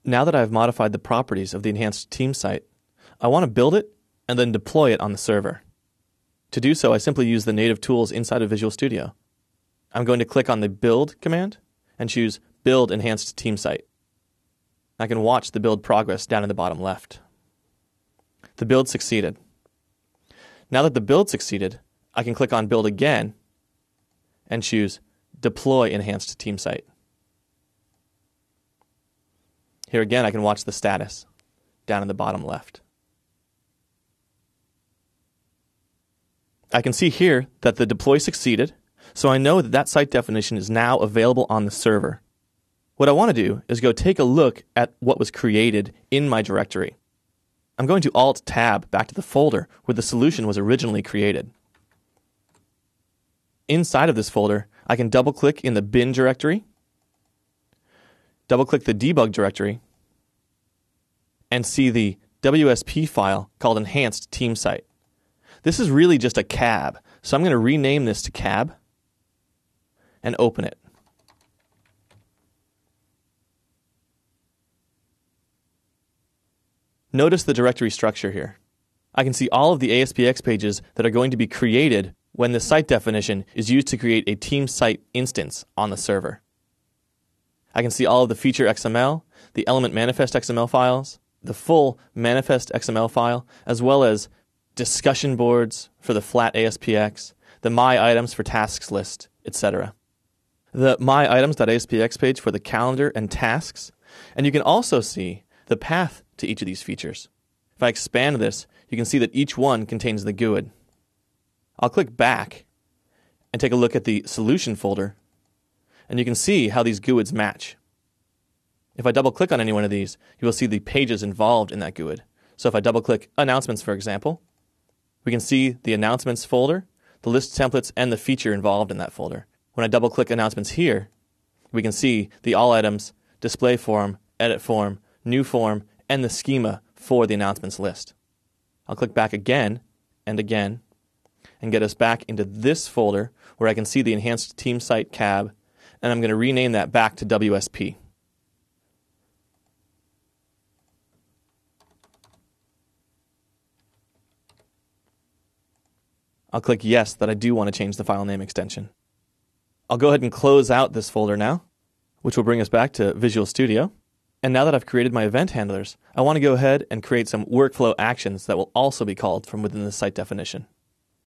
Now that I've modified the properties of the enhanced team site, I want to build it and then deploy it on the server. To do so, I simply use the native tools inside of Visual Studio. I'm going to click on the Build command and choose Build Enhanced Team Site. I can watch the build progress down in the bottom left. The build succeeded. Now that the build succeeded, I can click on Build again and choose Deploy Enhanced Team Site. Here again, I can watch the status down in the bottom left. I can see here that the deploy succeeded, so I know that that site definition is now available on the server. What I want to do is go take a look at what was created in my directory. I'm going to Alt-Tab back to the folder where the solution was originally created. Inside of this folder, I can double-click in the bin directory, double-click the debug directory, and see the WSP file called Enhanced Team Site. This is really just a cab, so I'm going to rename this to cab and open it. Notice the directory structure here. I can see all of the ASPX pages that are going to be created when the site definition is used to create a team site instance on the server. I can see all of the feature XML, the element manifest XML files, the full manifest XML file, as well as discussion boards for the flat ASPX, the My Items for tasks list, etc. The My Items.aspx page for the calendar and tasks, and you can also see the path to each of these features. If I expand this, you can see that each one contains the GUID. I'll click back and take a look at the solution folder, and you can see how these GUIDs match. If I double-click on any one of these, you will see the pages involved in that GUID. So if I double-click Announcements, for example, we can see the Announcements folder, the list templates, and the feature involved in that folder. When I double-click Announcements here, we can see the All Items, Display Form, Edit Form, New Form, and the schema for the announcements list. I'll click back again and again and get us back into this folder where I can see the Enhanced Team Site cab, and I'm going to rename that back to WSP. I'll click yes that I do want to change the file name extension. I'll go ahead and close out this folder now, which will bring us back to Visual Studio. And now that I've created my event handlers, I want to go ahead and create some workflow actions that will also be called from within the site definition.